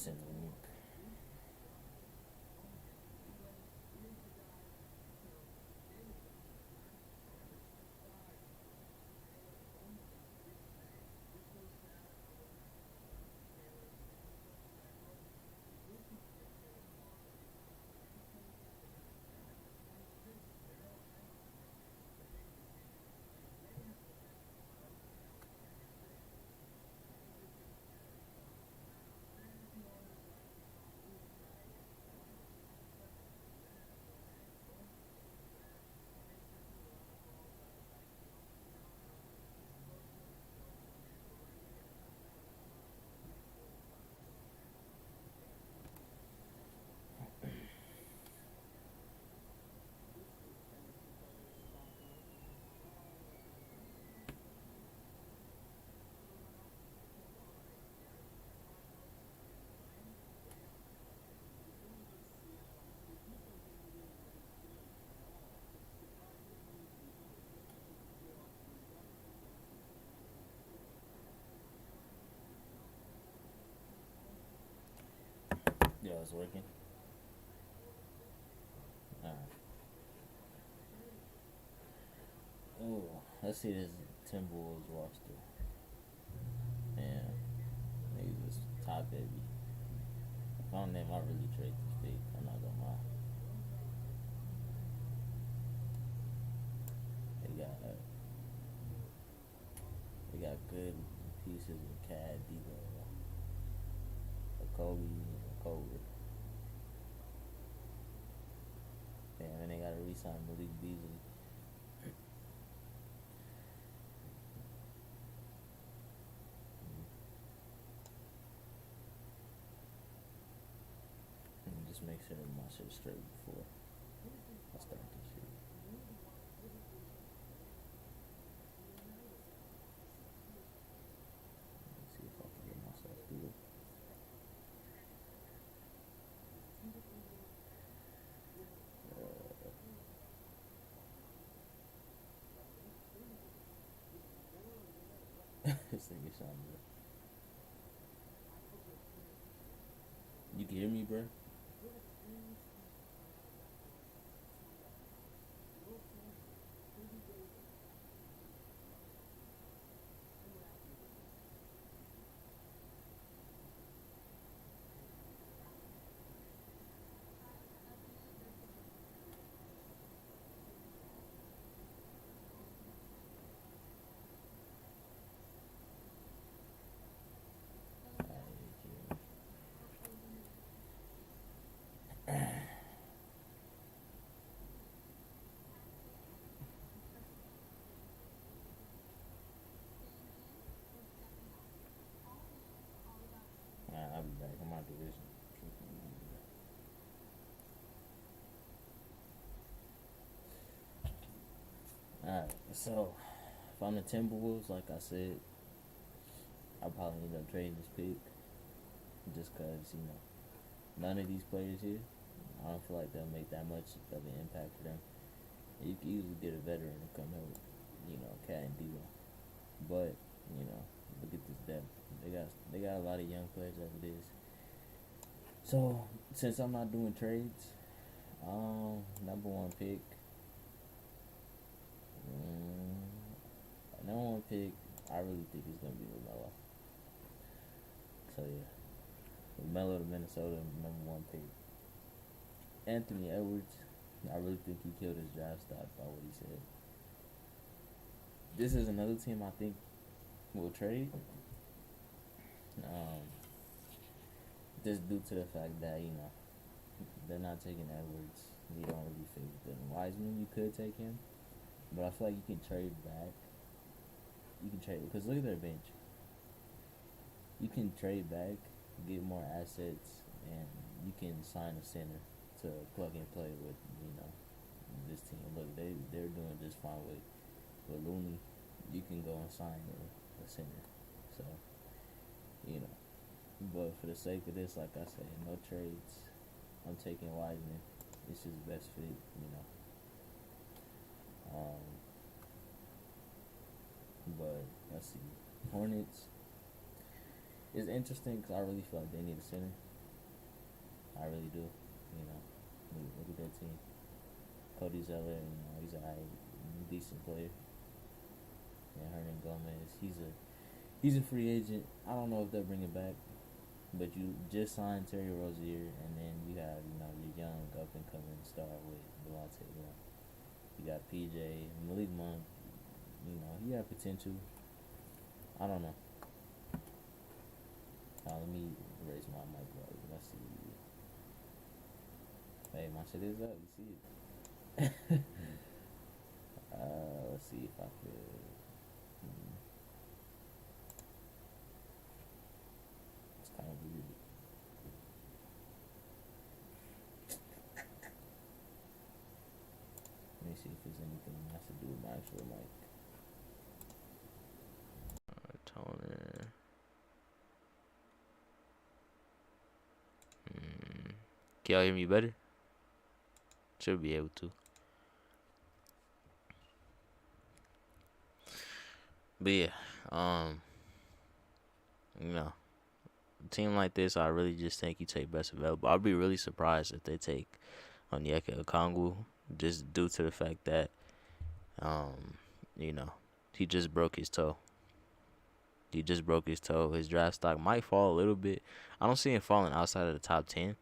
send the link. Yeah, it's working. Alright. Oh, let's see this Timberwolves roster. Man, niggas is top heavy. If I don't name, I really trade this pick. I'm not gonna lie. They got uh, they got good pieces with Cat, Debo, Kobe, Kobe. Damn, and they gotta re-sign Malik Beasley. And just make sure my shit is straight before I start this shit. Let's see if I can get myself through it. This thing is something, bro. You can hear me, bro? I'll be back. I'm out the vision. Alright, so if I'm the Timberwolves, like I said, I'll probably end up trading this pick just because, none of these players here, I don't feel like they'll make that much of an impact for them. You can easily get a veteran to come help, Cat and Debo. But, look at this depth. They got a lot of young players as it is. So, since I'm not doing trades, number one pick, number one pick, I really think it's gonna be LaMelo. So yeah, LaMelo to Minnesota, number one pick. Anthony Edwards, I really think he killed his draft stock by what he said. This is another team I think will trade. Just due to the fact that they're not taking Edwards. You don't really fit with them. Wiseman, you could take him, but I feel like you can trade back. You can trade because look at their bench. You can trade back, get more assets, and you can sign a center to plug and play with. This team. Look, they're doing just fine with Looney. You can go and sign a center. So but for the sake of this, like I said, no trades. I'm taking Wiseman. It's his best fit. But let's see. Hornets is interesting because I really feel like they need a center. I really do. You know, look at that team. Cody Zeller, he's a decent player. And Hernan Gomez, he's a free agent. I don't know if they'll bring him back, but you just signed Terry Rozier, and then you have your young up and coming star with Delonte West. You got PJ Malik Monk. He got potential. I don't know. Let me raise my mic volume. Let's see. Hey, my shit is up. You see it? Let's see if I could. It's kind of weird. Let me see if there's anything that has to do with my actual mic. Toner. Can y'all hear me better? Should be able to. But yeah, a team like this, I really just think you take best available. I'd be really surprised if they take Onyeka Okongwu, just due to the fact that, he just broke his toe. His draft stock might fall a little bit. I don't see him falling outside of the top 10,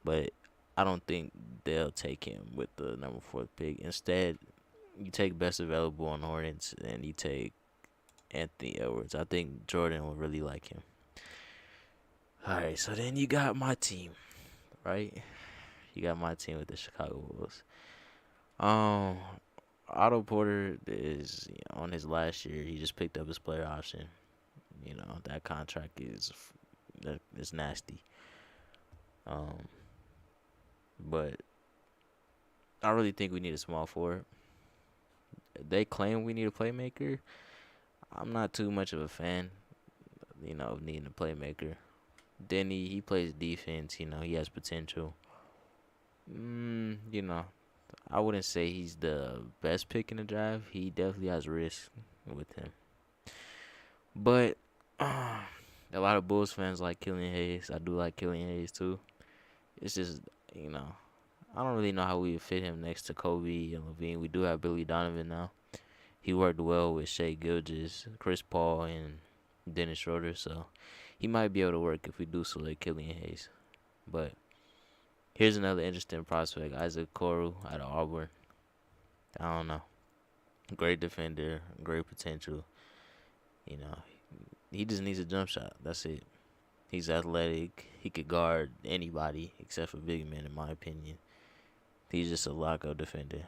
but I don't think they'll take him with the number 4 pick. Instead, you take best available on Hornets, and you take Anthony Edwards. I think Jordan will really like him. All right, so then you got my team, right? You got my team with the Chicago Bulls. Otto Porter is on his last year. He just picked up his player option. That contract is nasty. But I really think we need a small forward. They claim we need a playmaker. I'm not too much of a fan, of needing a playmaker. Denny, he plays defense. He has potential. I wouldn't say he's the best pick in the draft. He definitely has risk with him. But a lot of Bulls fans like Killian Hayes. I do like Killian Hayes too. It's just, I don't really know how we would fit him next to Kobe and Levine. We do have Billy Donovan now. He worked well with Shai Gilgeous, Chris Paul, and Dennis Schroeder, so he might be able to work if we do select Killian Hayes. But here's another interesting prospect, Isaac Okoro out of Auburn. I don't know. Great defender, great potential. He just needs a jump shot. That's it. He's athletic. He could guard anybody except for big men, in my opinion. He's just a lock-up defender.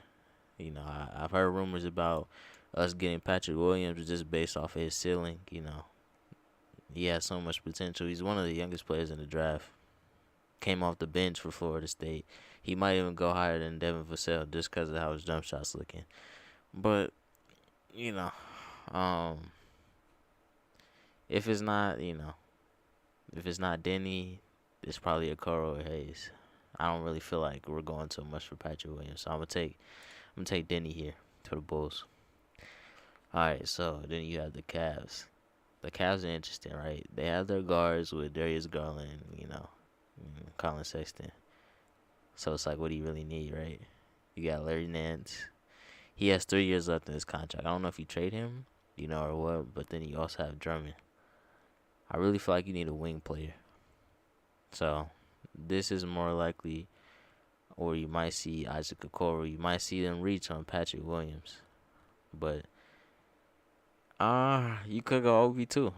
I've heard rumors about us getting Patrick Williams just based off of his ceiling. He has so much potential. He's one of the youngest players in the draft. Came off the bench for Florida State. He might even go higher than Devin Vassell just because of how his jump shot's looking. But, if it's not, if it's not Denny, it's probably Okoro or Hayes. I don't really feel like we're going too much for Patrick Williams, so I'm gonna take Denny here for the Bulls. All right, so then you have the Cavs. The Cavs are interesting, right? They have their guards with Darius Garland, Colin Sexton. So it's like, what do you really need, right? You got Larry Nance. He has 3 years left in his contract. I don't know if you trade him, or what, but then you also have Drummond. I really feel like you need a wing player. So this is more likely, or you might see Isaac Okoro. You might see them reach on Patrick Williams. But you could go Obi too,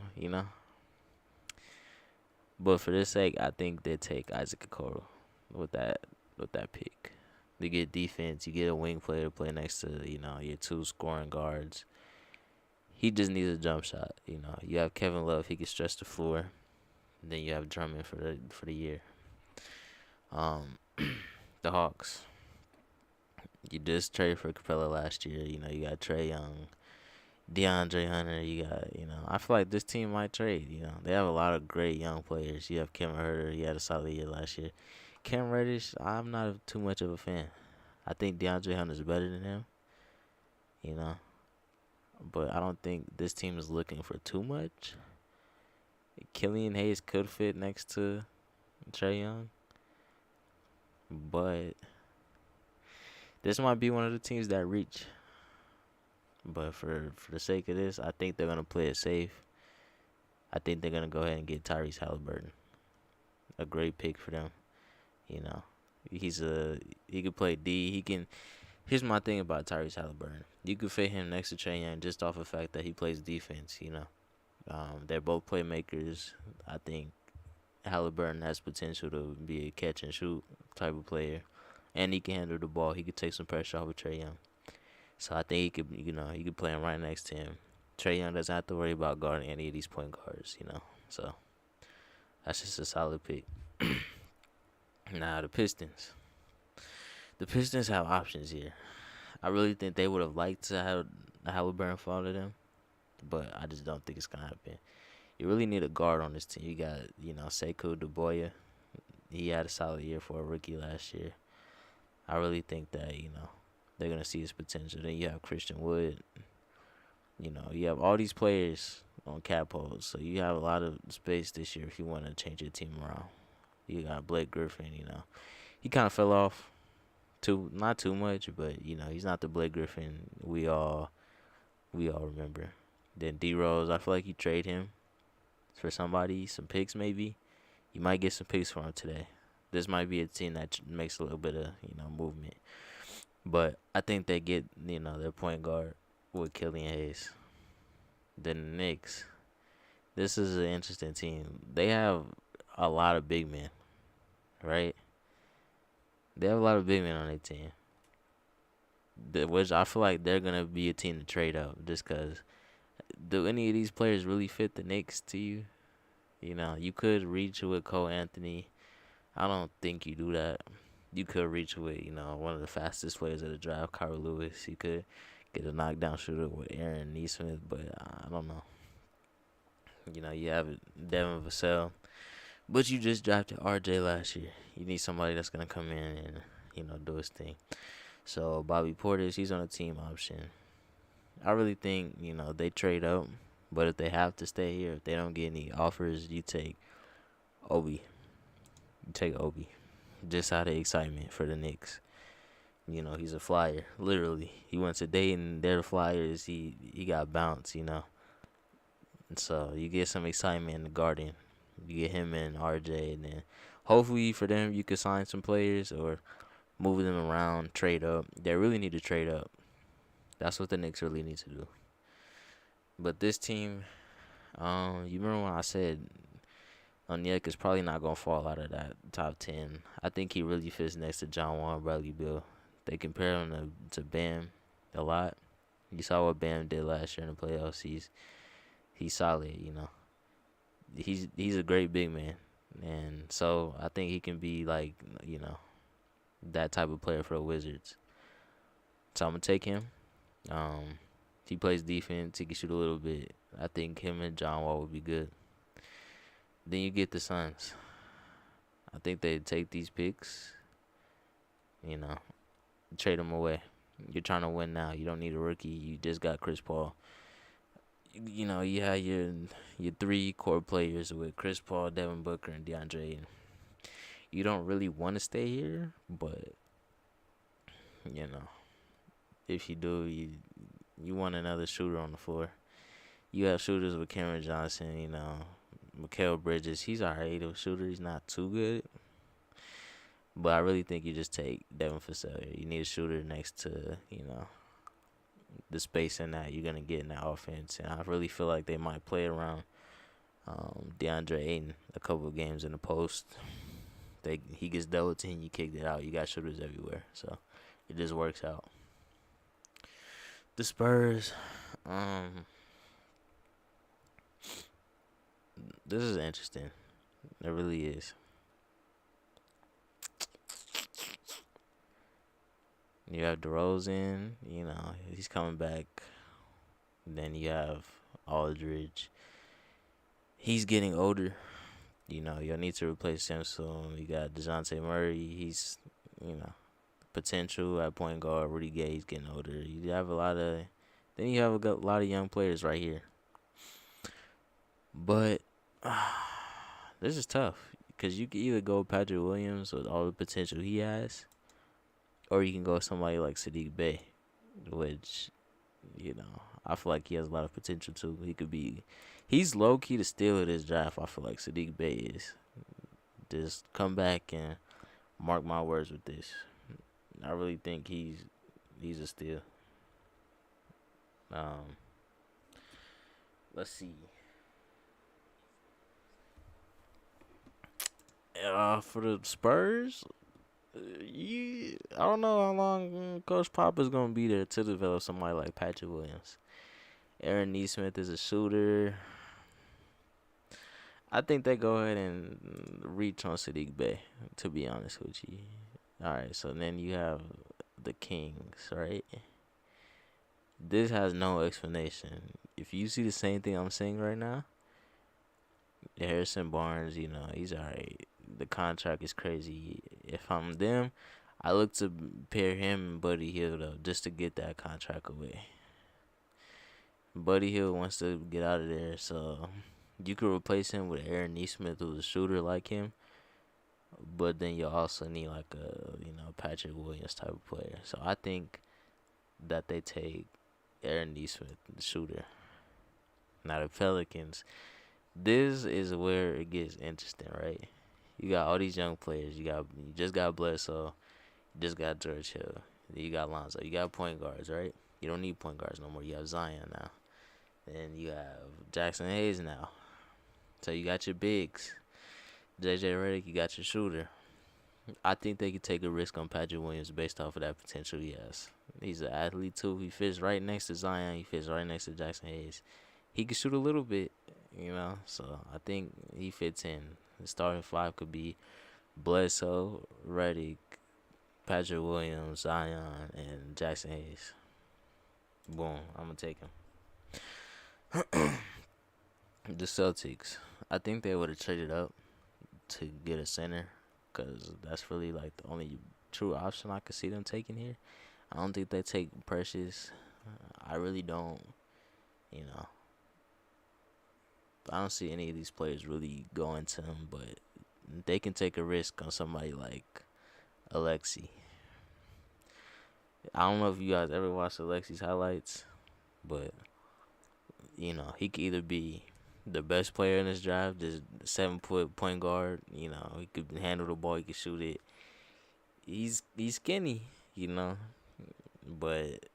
But for this sake, I think they take Isaac Okoro with that pick. You get defense, you get a wing player to play next to, your 2 scoring guards. He just needs a jump shot, You have Kevin Love, he can stretch the floor. Then you have Drummond for the year. The Hawks. You just traded for Capella last year. You got Trae Young, DeAndre Hunter. You got, I feel like this team might trade. They have a lot of great young players. You have Kevin Huerter. He had a solid year last year. Cam Reddish, I'm not too much of a fan. I think DeAndre Hunter is better than him. But I don't think this team is looking for too much. Killian Hayes could fit next to Trae Young. but this might be one of the teams that reach. But for the sake of this, I think they're gonna play it safe. I think they're gonna go ahead and get Tyrese Halliburton. A great pick for them. You know, he's a he could play D. He can. Here's my thing about Tyrese Halliburton. You could fit him next to Trae Young just off the fact that he plays defense. They're both playmakers. I think Halliburton has potential to be a catch and shoot type of player, and he can handle the ball. He could take some pressure off of Trae Young. So I think he could play him right next to him. Trae Young doesn't have to worry about guarding any of these point guards. So that's just a solid pick. Now the Pistons. The Pistons have options here. I really think they would have liked to have Halliburton fall to them, but I just don't think it's gonna happen. You really need a guard on this team. You got, Sekou Doumbouya. He had a solid year for a rookie last year. I really think that, they're going to see his potential. Then you have Christian Wood. You have all these players on cap holds. So you have a lot of space this year if you want to change your team around. You got Blake Griffin. He kind of fell off not too much, but, he's not the Blake Griffin we all remember. Then D Rose, I feel like you trade him for somebody, some picks maybe. You might get some picks for him today. This might be a team that makes a little bit of movement, but I think they get their point guard with Killian Hayes. Then the Knicks. This is an interesting team. They have a lot of big men, right? They have a lot of big men on their team, which I feel like they're gonna be a team to trade up just because. Do any of these players really fit the Knicks to you? You could reach with Cole Anthony. I don't think you do that. You could reach with, one of the fastest players of the draft, Kyra Lewis. You could get a knockdown shooter with Aaron Neesmith, but I don't know. You have Devin Vassell, but you just drafted RJ last year. You need somebody that's gonna come in and do his thing. So Bobby Portis, he's on a team option. I really think they trade up, but if they have to stay here, if they don't get any offers, you take Obi. You take Obi, just out of excitement for the Knicks. He's a flyer, literally. He went to Dayton, they're the Flyers. He got bounced. And so you get some excitement in the Garden. You get him and RJ, and then hopefully for them you could sign some players or move them around, trade up. They really need to trade up. That's what the Knicks really need to do. But this team, you remember when I said Onyeka is probably not gonna fall out of that top 10. I think he really fits next to John Wall and Bradley Beal. They compare him to Bam a lot. You saw what Bam did last year in the playoffs. He's solid. He's a great big man, and so I think he can be like that type of player for the Wizards. So I'm gonna take him. He plays defense. He can shoot a little bit. I think him and John Wall would be good. Then you get the Suns. I think they take these picks, trade them away. You're trying to win now. You don't need a rookie. You just got Chris Paul. You have your three core players with Chris Paul, Devin Booker, and DeAndre Ayton. You don't really want to stay here, but if you do, you want another shooter on the floor. You have shooters with Cameron Johnson, Mikal Bridges. He's alright a shooter. He's not too good. But I really think you just take Devin Vassell. You need a shooter next to, the spacing that you're going to get in that offense. And I really feel like they might play around DeAndre Ayton a couple of games in the post. He gets double teamed, you kicked it out. You got shooters everywhere. So it just works out. The Spurs, this is interesting. It really is. You have DeRozan, he's coming back. Then you have Aldridge. He's getting older. You'll need to replace him soon. You got DeJounte Murray. He's, potential at point guard. Rudy Gay, he's getting older. You have a lot of young players right here. But this is tough. because you can either go Patrick Williams with all the potential he has, or you can go somebody like Sadiq Bey, which, I feel like he has a lot of potential too. He's low key the steal of this draft. I feel like Sadiq Bey is. Just come back and mark my words with this. I really think he's a steal. Um, let's see. For the Spurs, I don't know how long Coach Pop is gonna be there to develop somebody like Patrick Williams. Aaron Neesmith is a shooter. I think they go ahead and reach on Sadiq Bey, to be honest with you. All right, so then you have the Kings, right? This has no explanation. If you see the same thing I'm saying right now, Harrison Barnes, he's all right. The contract is crazy. If I'm them, I look to pair him and Buddy Hield up just to get that contract away. Buddy Hield wants to get out of there, so you could replace him with Aaron Neesmith, who's a shooter like him. But then you also need like a Patrick Williams type of player. So I think that they take Aaron Neesmith, the shooter. Now the Pelicans, this is where it gets interesting, right? You got all these young players. You just got Bledsoe, you just got George Hill, then you got Lonzo. You got point guards, right? You don't need point guards no more. You have Zion now. Then you have Jackson Hayes now. So you got your bigs. JJ Redick, you got your shooter. I think they could take a risk on Patrick Williams based off of that potential he has. He's an athlete too. He fits right next to Zion. He fits right next to Jackson Hayes. He can shoot a little bit, so I think he fits in. The starting five could be Bledsoe, Redick, Patrick Williams, Zion, and Jackson Hayes. Boom, I'm going to take him. The Celtics, I think they would have traded up to get a center because that's really like the only true option I could see them taking here. I don't think they take Precious. I really don't, I don't see any of these players really going to him, but they can take a risk on somebody like Alexi. I don't know if you guys ever watched Alexi's highlights, but he could either be the best player in this draft, just 7-foot point guard. He could handle the ball, he could shoot it. He's skinny, but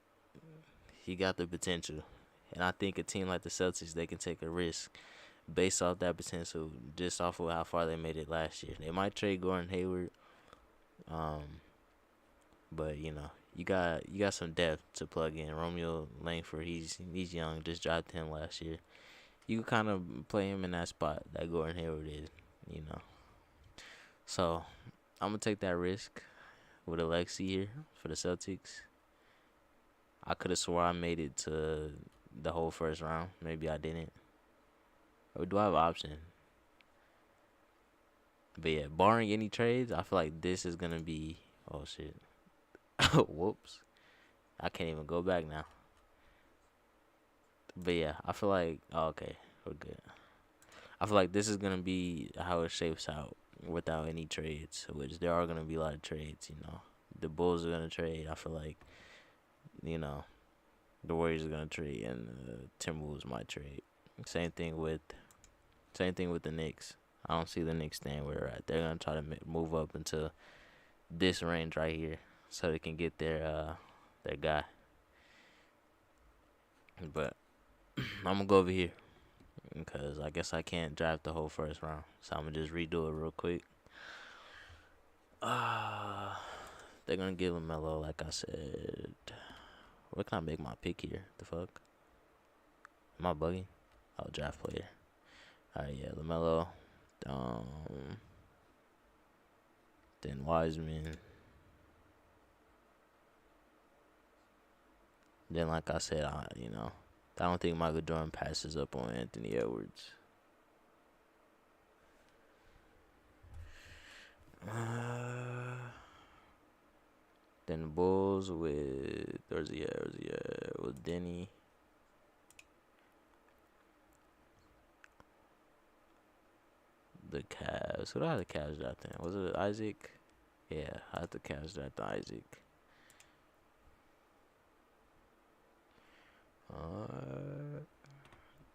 he got the potential. And I think a team like the Celtics, they can take a risk based off that potential, just off of how far they made it last year. They might trade Gordon Hayward, but you got some depth to plug in. Romeo Langford, he's young, just dropped him last year. You can kind of play him in that spot that Gordon Hayward is, So I'm gonna take that risk with Alexi here for the Celtics. I could have swore I made it to the whole first round. Maybe I didn't. Or do I have an option? But yeah, barring any trades, I feel like this is going to be... Oh, shit. Whoops. I can't even go back now. But yeah, I feel like... Oh, okay, we're good. I feel like this is going to be how it shapes out without any trades, which there are going to be a lot of trades, The Bulls are going to trade. I feel like, the Warriors are going to trade and the Timberwolves might trade. Same thing with the Knicks. I don't see the Knicks staying where they're at. They're gonna try to move up into this range right here, so they can get their guy. But I'm gonna go over here because I guess I can't draft the whole first round, so I'm gonna just redo it real quick. They're gonna give LaMelo, like I said. Where can I make my pick here? The fuck? Am I bugging? Oh, draft player. Alright, yeah, LaMelo. Then Wiseman. Then, like I said, I don't think Michael Jordan passes up on Anthony Edwards. Then the Bulls with with Denny. the Cavs. Who did I have the Cavs drafting? Was it Isaac? Yeah, I had the Cavs drafting Isaac.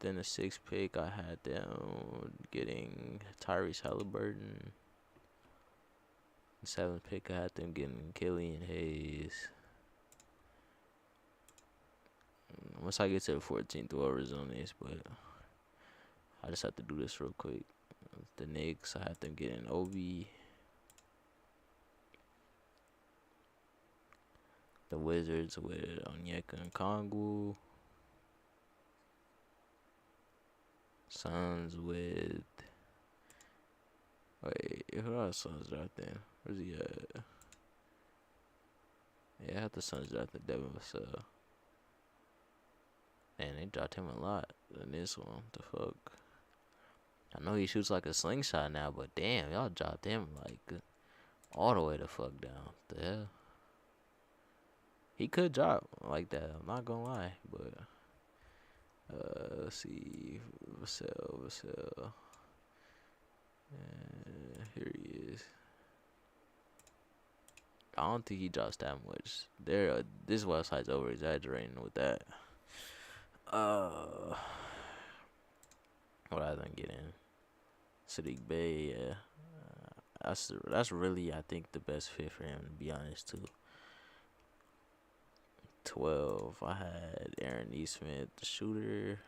Then the sixth pick, I had them getting Tyrese Halliburton. The seventh pick, I had them getting Killian Hayes. Once I get to the 14th, whoever's on this, but I just have to do this real quick. The Knicks, I had them getting Obi. The Wizards with Onyeka and Kongwu. Suns with. Wait, who else Suns drafting? Where's he at? Yeah, I had the Suns drafting Devin Vassell. Man, they dropped him a lot in this one. The fuck? I know he shoots like a slingshot now, but damn, y'all dropped him like all the way the fuck down. The hell? He could drop like that. I'm not gonna lie, but let's see, Vassell. Here he is. I don't think he drops that much. This website's over exaggerating with that. What I think getting Sadiq Bey, yeah. That's really I think the best fit for him, to be honest too. 12, I had Aaron Neesmith, the shooter.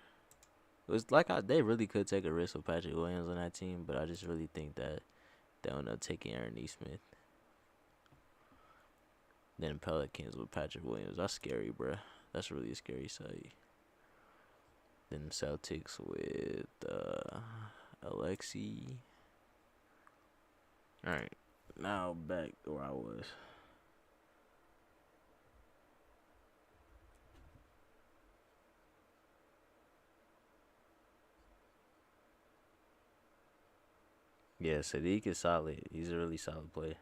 It was like they really could take a risk with Patrick Williams on that team, but I just really think that they'll end up taking Aaron Neesmith. Then Pelicans with Patrick Williams. That's scary, bruh. That's really a scary sight. Then Celtics with Alexi. Alright, now back to where I was. Yeah, Sadiq is solid. He's a really solid player.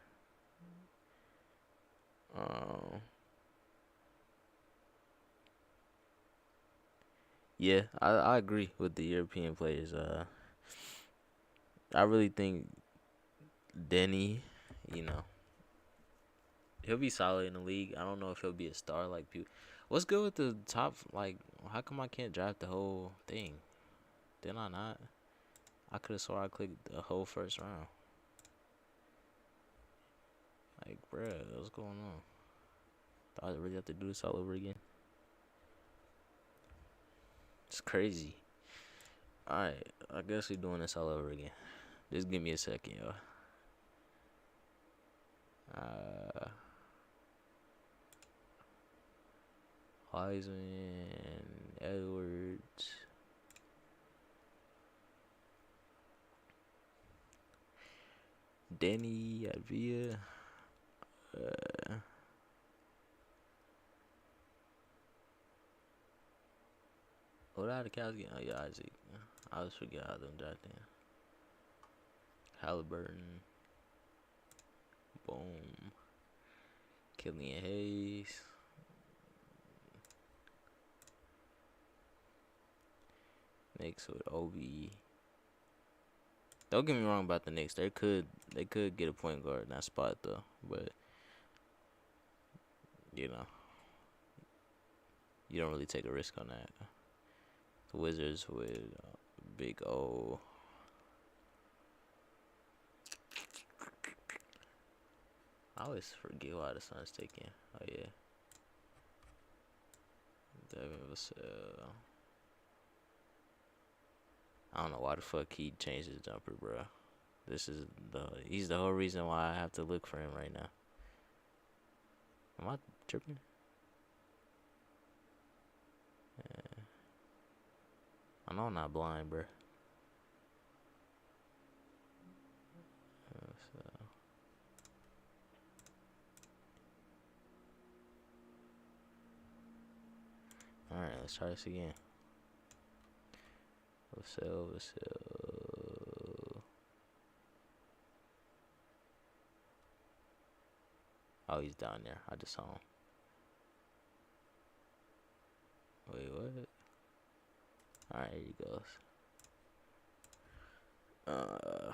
Yeah, I agree with the European players. I really think Denny, he'll be solid in the league. I don't know if he'll be a star like people. What's good with the top? Like, how come I can't draft the whole thing? Did I not? I could have swore I clicked the whole first round. Like, bruh, what's going on? Thought I really have to do this all over again. It's crazy. Alright, I guess we're doing this all over again. Just give me a second, y'all. Heisman, Edwards. Denny, Advia. What out of the Cavs getting? Oh, yeah, Isaac. I always forget how them drafting. Halliburton. Boom. Killian Hayes. Knicks with Obi. Don't get me wrong about the Knicks. They could get a point guard in that spot though, but you don't really take a risk on that. The Wizards with Big O. I always forget why the Suns taking. Oh yeah, Devin Vassell. I don't know why the fuck he changed his jumper, bro. He's the whole reason why I have to look for him right now. Am I tripping? Yeah. I know I'm not blind, bro. Alright, let's try this again. Vassell. Oh, he's down there. I just saw him. Wait, what? Alright, here he goes. Uh,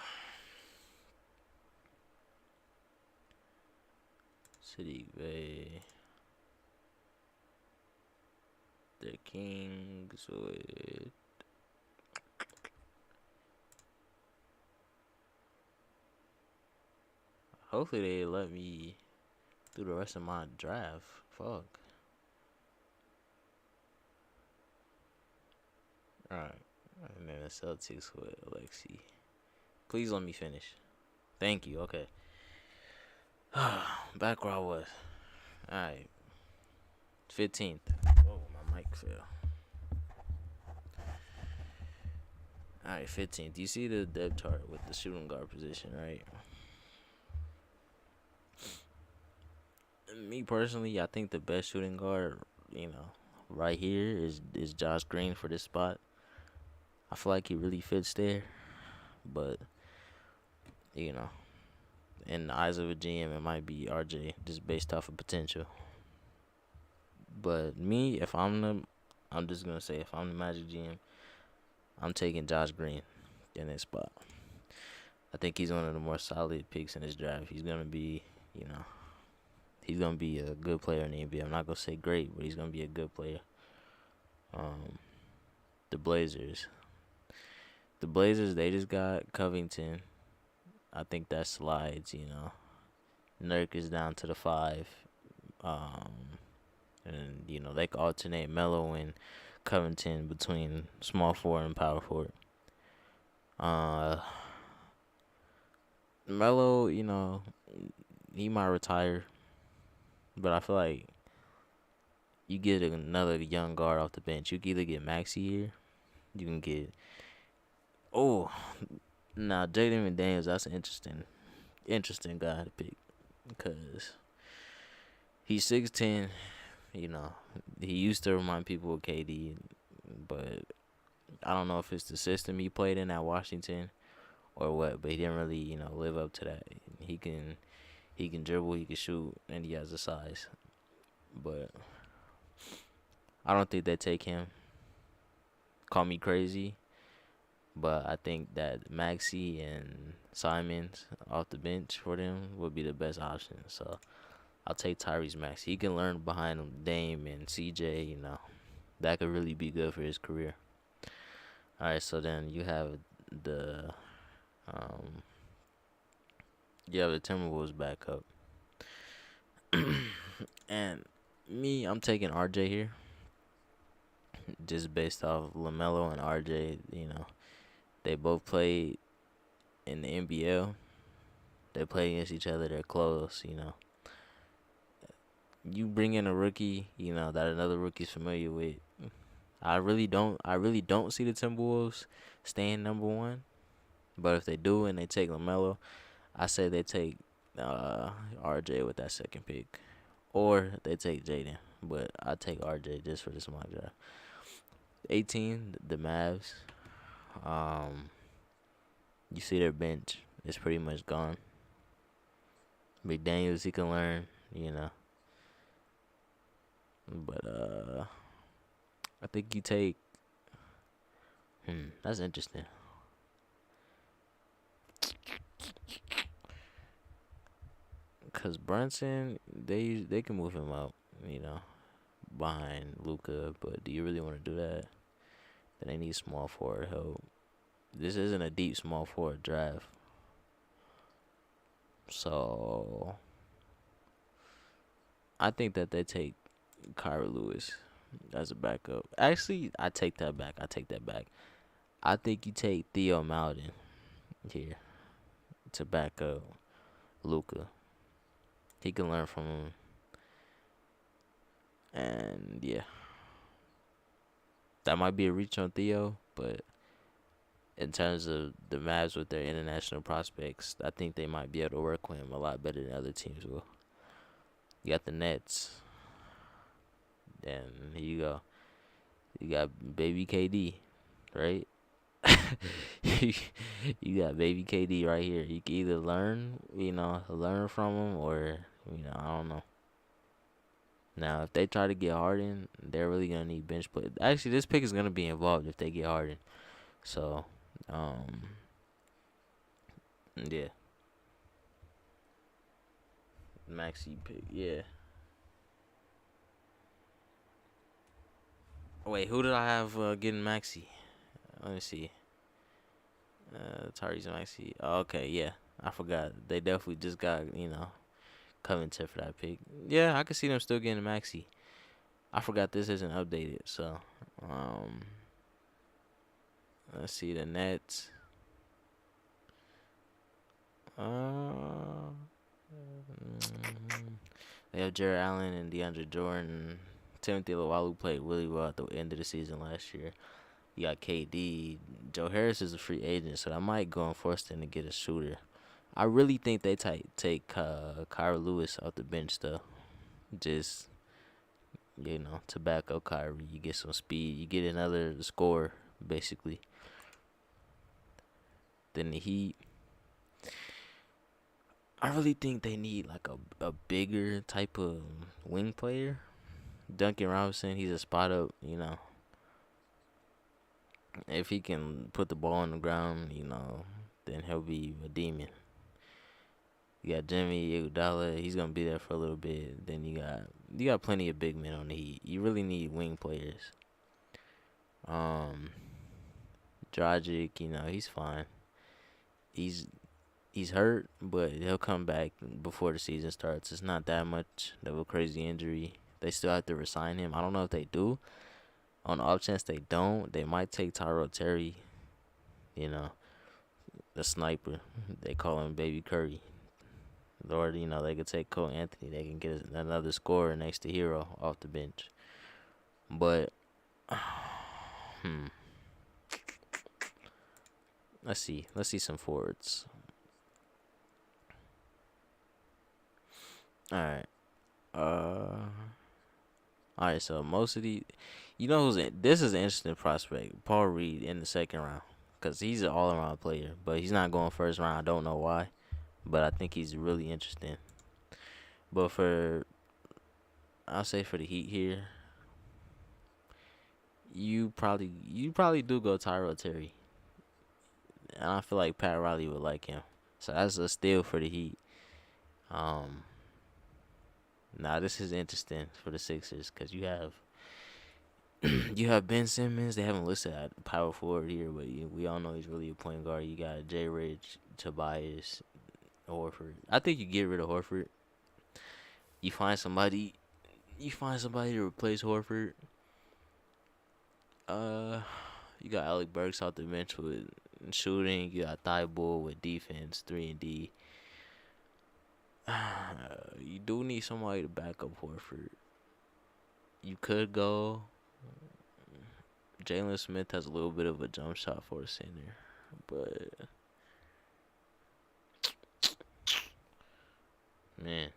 City Bay. The Kings would. Hopefully they let me do the rest of my draft. Fuck. Alright. And then the Celtics with Alexi. Please let me finish. Thank you. Okay. Back where I was. Alright. 15th. Oh, my mic fell. Alright, 15th. You see the depth chart with the shooting guard position, right? Me personally, I think the best shooting guard, right here is Josh Green for this spot. I feel like he really fits there, but you know, in the eyes of a GM, it might be RJ just based off of potential. But me, I'm just gonna say if I'm the Magic GM, I'm taking Josh Green in this spot. I think he's one of the more solid picks in this draft. He's gonna be, he's gonna be a good player in the NBA. I'm not gonna say great, but he's gonna be a good player. The Blazers, they just got Covington. I think that slides. Nurk is down to the 5. And they can alternate Melo and Covington between small forward and power forward. Melo, he might retire, but I feel like you get another young guard off the bench. You can either get Maxey here, you can get Jaden McDaniels. That's an interesting guy to pick because he's 6'10". He used to remind people of KD, but I don't know if it's the system he played in at Washington or what, but he didn't really, live up to that. He can dribble, he can shoot, and he has the size. But I don't think they take him. Call me crazy, but I think that Maxey and Simons off the bench for them would be the best option. So I'll take Tyrese Maxey. He can learn behind Dame and CJ, that could really be good for his career. All right, so then you have the Timberwolves back up. And me, I'm taking RJ here. Just based off LaMelo and RJ, they both played in the NBL. They play against each other. They're close, You bring in a rookie, that another rookie's familiar with. I really don't see the Timberwolves staying number 1. But if they do and they take LaMelo, I say they take RJ with that second pick. Or they take Jaden. But I take RJ just for this mock draft. 18, the Mavs. You see their bench is pretty much gone. McDaniels, he can learn, But I think you take. That's interesting. Cause Brunson, they can move him out, behind Luka. But do you really want to do that? Then they need small forward help. This isn't a deep small forward draft. So I think that they take Kyra Lewis as a backup. Actually, I take that back. I think you take Theo Maledon here to back up Luka. He can learn from him. And yeah. That might be a reach on Theo, but in terms of the Mavs with their international prospects, I think they might be able to work with him a lot better than other teams will. You got the Nets. Then here you go. You got baby KD, right? you got baby KD right here. You can either learn from him or, I don't know. Now, if they try to get Harden, they're really going to need bench play. Actually, this pick is going to be involved if they get Harden. So, Yeah, Maxi pick. Yeah. Wait, who did I have getting Maxi? Let me see. Tyrese Maxi. Oh, okay, yeah. I forgot. They definitely just got, Covington for that pick. Yeah, I could see them still getting Maxi. I forgot this isn't updated, so um let's see the Nets. Uh they have Jared Allen and DeAndre Jordan. Timothy Luwalu played really well at the end of the season last year. You got KD. Joe Harris is a free agent, so I might go and force them to get a shooter. I really think they take Kyra Lewis off the bench though. Just to back up Kyrie, you get some speed, you get another scorer basically. Then the Heat, I really think they need like a bigger type of wing player. Duncan Robinson, he's a spot up. If he can put the ball on the ground, then he'll be a demon. You got Jimmy Iguodala, he's gonna be there for a little bit. Then you got plenty of big men on the Heat. You really need wing players. Um, Dragic, he's fine. He's hurt, but he'll come back before the season starts. It's not that much of a crazy injury. They still have to resign him. I don't know if they do. On the off chance they don't, they might take Tyrell Terry, you know, the sniper. They call him Baby Curry. Or, they could take Cole Anthony. They can get another scorer next to Hero off the bench. But, let's see. Let's see some forwards. All right. All right. So most of the, who's in, this is an interesting prospect, Paul Reed in the second round, because he's an all-around player, but he's not going first round. I don't know why, but I think he's really interesting. But I'll say for the Heat here, you probably do go Tyrell Terry, and I feel like Pat Riley would like him, so that's a steal for the Heat. Now this is interesting for the Sixers because you have you have Ben Simmons. They haven't listed at power forward here, but we all know he's really a point guard. You got Jay Rich, Tobias, Horford. I think you get rid of Horford. You find somebody. You find somebody to replace Horford. You got Alec Burks off the bench with shooting. You got Thibault with defense, 3-and-D. You do need somebody to back up Horford. You could go. Jalen Smith has a little bit of a jump shot for a center, but man,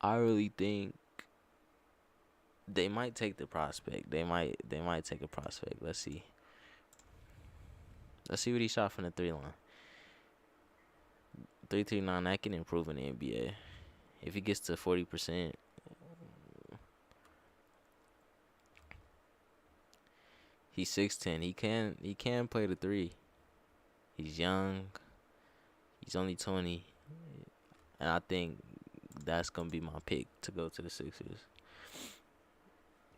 I really think they might take the prospect. They might take a prospect. Let's see. Let's see what he shot from the 3 line. 339, that can improve in the NBA. If he gets to 40%, he's 6'10". He can play the 3. He's young. He's only 20. And I think that's gonna be my pick to go to the Sixers.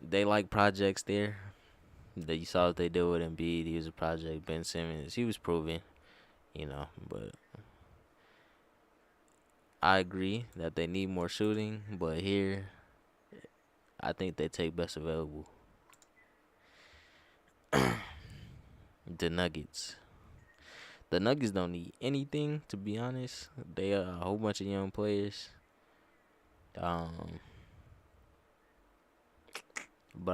They like projects there. You saw what they did with Embiid. He was a project. Ben Simmons, he was proven, but I agree that they need more shooting, but here, I think they take best available. The Nuggets. The Nuggets don't need anything, to be honest. They are a whole bunch of young players. But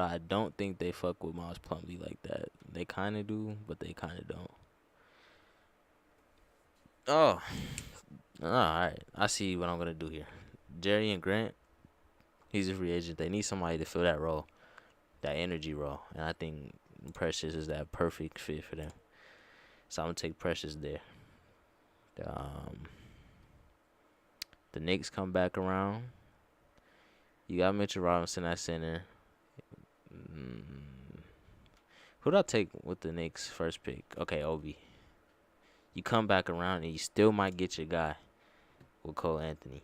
I don't think they fuck with Miles Plumlee like that. They kind of do, but they kind of don't. Oh, all right. I see what I'm gonna do here. Jerry Grant, he's a free agent. They need somebody to fill that role, that energy role, and I think Precious is that perfect fit for them. So I'm gonna take Precious there. The Knicks come back around. You got Mitchell Robinson at center. Who'd I take with the Knicks first pick? Okay, Obi. You come back around and you still might get your guy with Cole Anthony.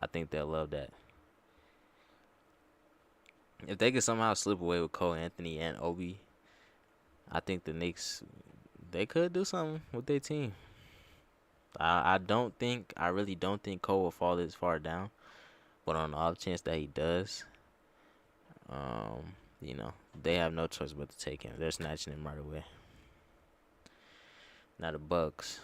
I think they'll love that. If they could somehow slip away with Cole Anthony and Obi, I think the Knicks they could do something with their team. I really don't think Cole will fall this far down. But on the off chance that he does, you know, they have no choice but to take him. They're snatching him right away. Now the Bucks.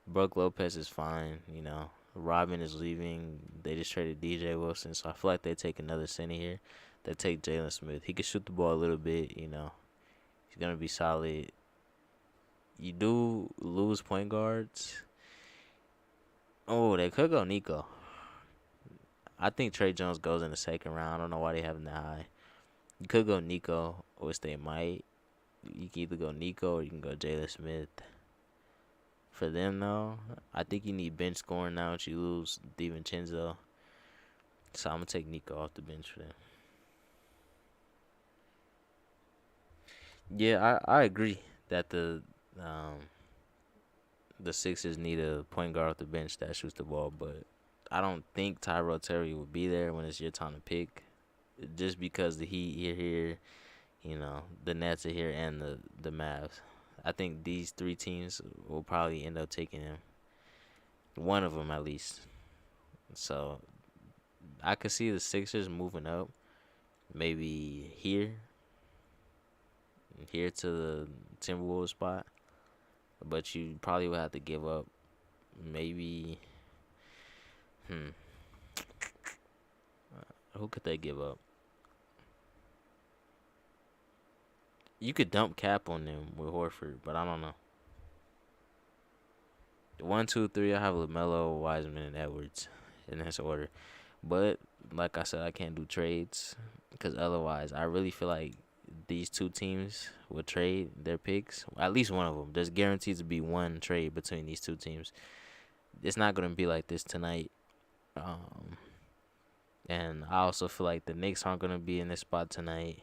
Brook Lopez is fine, you know. Robin is leaving. They just traded DJ Wilson, so I feel like they take another center here. They take Jalen Smith. He can shoot the ball a little bit, you know. He's gonna be solid. You do lose point guards. Oh, they could go Nico. I think Trey Jones goes in the second round. I don't know why they have him that high. You could go Nico, which they might. You can either go Nico or you can go Jalen Smith. For them, though, I think you need bench scoring now if you lose DiVincenzo. So I'm going to take Nico off the bench for them. Yeah, I agree that the Sixers need a point guard off the bench that shoots the ball, but I don't think Tyrell Terry will be there when it's your time to pick. Just because the Heat are here, you know, the Nets are here, and the Mavs. I think these three teams will probably end up taking him. One of them at least. So I could see the Sixers moving up. Maybe here to the Timberwolves spot. But you probably would have to give up maybe who could they give up? You could dump Cap on them with Horford, but I don't know. 1, 2, 3, I have LaMelo, Wiseman, and Edwards in this order. But like I said, I can't do trades because otherwise, I really feel like these two teams will trade their picks. At least one of them. There's guaranteed to be one trade between these two teams. It's not gonna be like this tonight. And I also feel like the Knicks aren't gonna be in this spot tonight.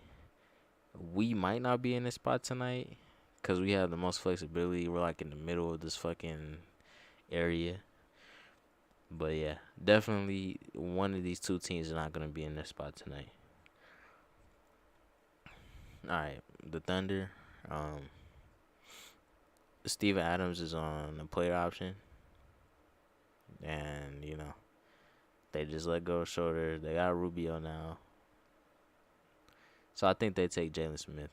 We might not be in this spot tonight because we have the most flexibility. We're like in the middle of this fucking area. But yeah, definitely one of these two teams is not going to be in this spot tonight. Alright, the Thunder. Steven Adams is on a player option. And, you know, they just let go of Schroeder. They got Rubio now. So I think they take Jalen Smith.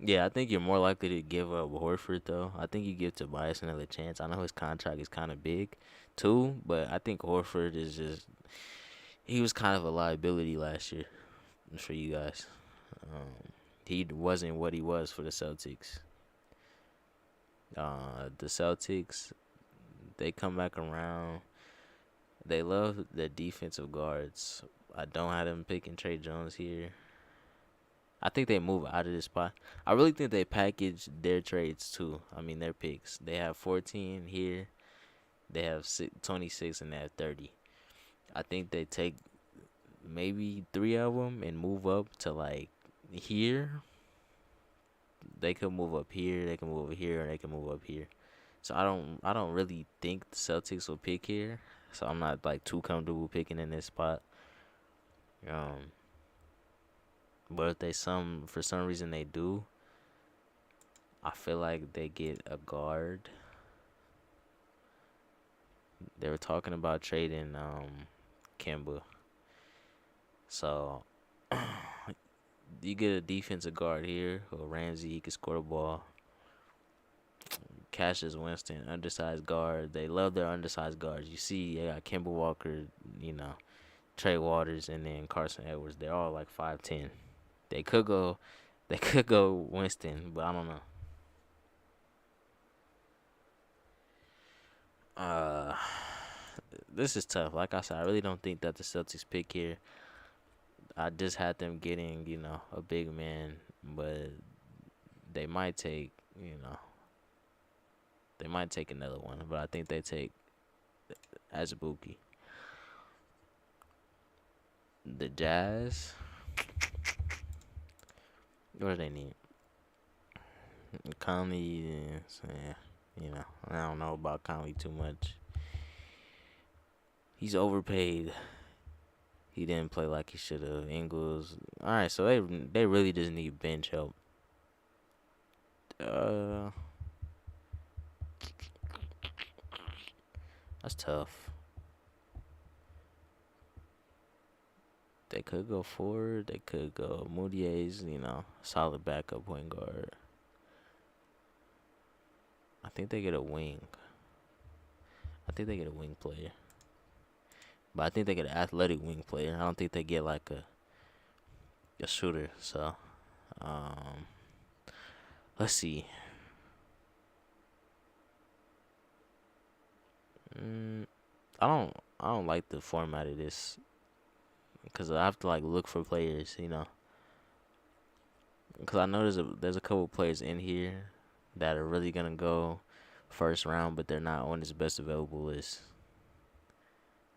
Yeah, I think you're more likely to give up Horford, though. I think you give Tobias another chance. I know his contract is kind of big, too, but I think Horford is just... He was kind of a liability last year for you guys. He wasn't what he was for the Celtics. The Celtics, they come back around. They love their defensive guards. I don't have them picking Trey Jones here. I think they move out of this spot. I really think they package their trades too. I mean, their picks. They have 14 here. They have 26 and they have 30. I think they take maybe 3 of them and move up to like here. They could move up here. They can move over here, or they can move up here. So I don't really think the Celtics will pick here. So I'm not like too comfortable picking in this spot. But if they for some reason they do, I feel like they get a guard. They were talking about trading Kemba. So you get a defensive guard here, or Ramsey, he can score the ball. Cassius Winston, undersized guard. They love their undersized guards. You see, they got Kemba Walker, you know, Trey Waters, and then Carson Edwards. They're all like 5'10". They could go Winston, but I don't know. This is tough. Like I said, I really don't think that the Celtics pick here. I just had them getting, you know, a big man, but they might take, you know, They might take another one, but I think they take Azubuike. The Jazz, what do they need? Conley, yeah, I don't know about Conley too much. He's overpaid. He didn't play like he should have. Ingles. All right, so they really just need bench help. That's tough. They could go forward. They could go Moutier's, solid backup point guard. I think they get a wing. I think they get a wing player. But I think they get an athletic wing player. I don't think they get like a shooter. So, let's see. I don't like the format of this because I have to like look for players, Because I know there's a couple players in here that are really gonna go first round, but they're not on his best available list.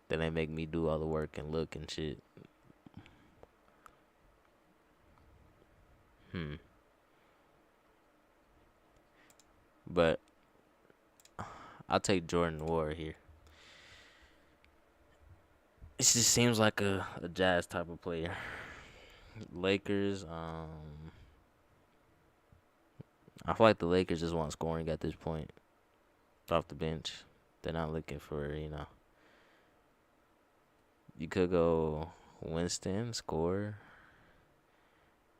Then they make me do all the work and look and shit. But I'll take Jordan Ward here. It just seems like a Jazz type of player. Lakers, I feel like the Lakers just want scoring at this point. Off the bench. They're not looking for, You could go Winston, score.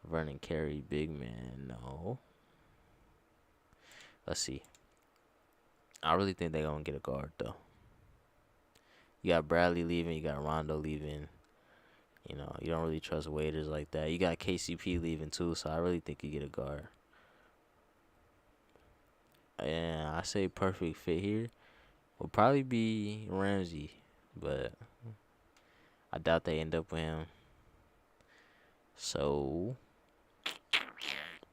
Vernon Carey, big man, no. Let's see. I really think they're going to get a guard, though. You got Bradley leaving. You got Rondo leaving. You don't really trust waiters like that. You got KCP leaving, too, so I really think you get a guard. And I say perfect fit here will probably be Ramsey, but I doubt they end up with him. So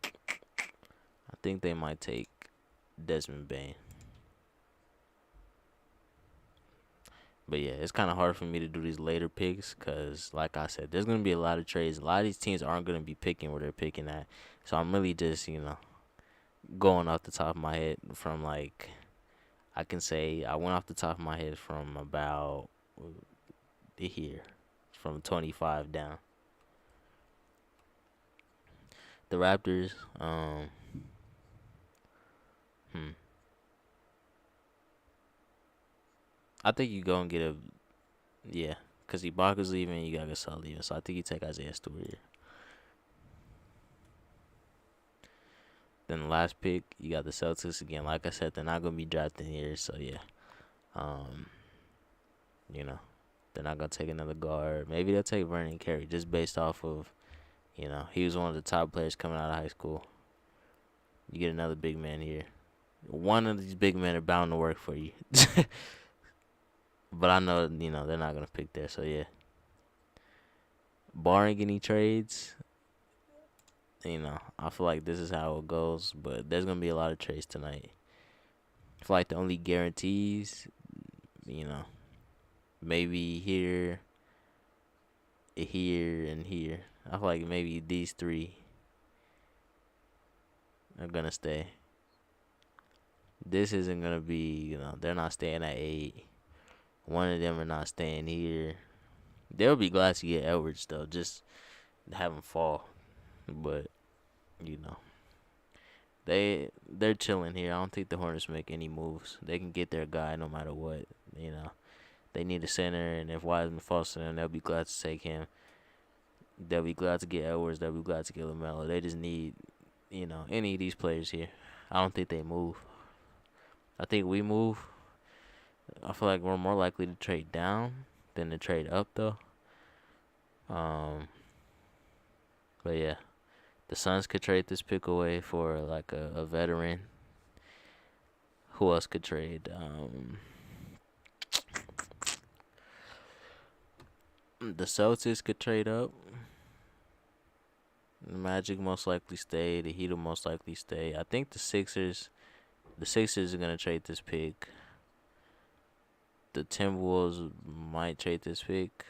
I think they might take Desmond Bane. But yeah, it's kind of hard for me to do these later picks because, like I said, there's going to be a lot of trades. A lot of these teams aren't going to be picking where they're picking at. So I'm really just, going off the top of my head from like, I can say I went off the top of my head from about here, from 25 down. The Raptors, I think you go and get because Ibaka's leaving, you got Gasol leaving, so I think you take Isaiah Stewart here. Then the last pick, you got the Celtics again. Like I said, they're not gonna be drafting here, so yeah. They're not gonna take another guard. Maybe they'll take Vernon Carey just based off of, he was one of the top players coming out of high school. You get another big man here. One of these big men are bound to work for you. But I know, they're not going to pick there, so yeah. Barring any trades, I feel like this is how it goes, but there's going to be a lot of trades tonight. I feel like the only guarantees, maybe here, and here. I feel like maybe these three are going to stay. This isn't going to be, they're not staying at 8. One of them are not staying here. They'll be glad to get Edwards, though, just have him fall. But, they're chilling here. I don't think the Hornets make any moves. They can get their guy no matter what. They need a center, and if Wiseman falls to them, they'll be glad to take him. They'll be glad to get Edwards. They'll be glad to get LaMelo. They just need, any of these players here. I don't think they move. I think we move. I feel like we're more likely to trade down than to trade up, though. But yeah, the Suns could trade this pick away for like a veteran. Who else could trade? The Celtics could trade up. The Magic most likely stay. The Heat will most likely stay. I think the Sixers, The Sixers are gonna trade this pick. The Timberwolves might trade this pick.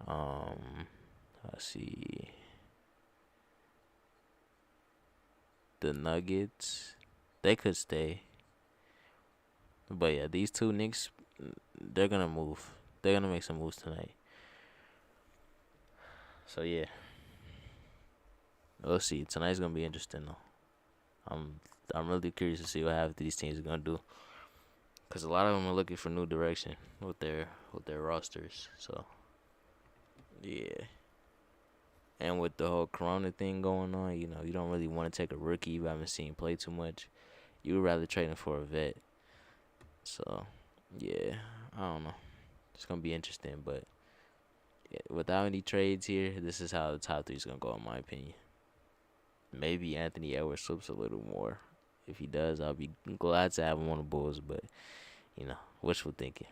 Let's see. The Nuggets, they could stay. But yeah, these two Knicks, they're gonna move. They're gonna make some moves tonight. So yeah, we'll see. Tonight's gonna be interesting though. I'm really curious to see what half of these teams are gonna do. Cause a lot of them are looking for new direction with their rosters. So yeah, and with the whole Corona thing going on, you don't really want to take a rookie you haven't seen play too much. You would rather trade him for a vet. So yeah, I don't know. It's gonna be interesting, but yeah, without any trades here, this is how the top three is gonna go in my opinion. Maybe Anthony Edwards slips a little more. If he does, I'll be glad to have him on the Bulls. But wishful thinking.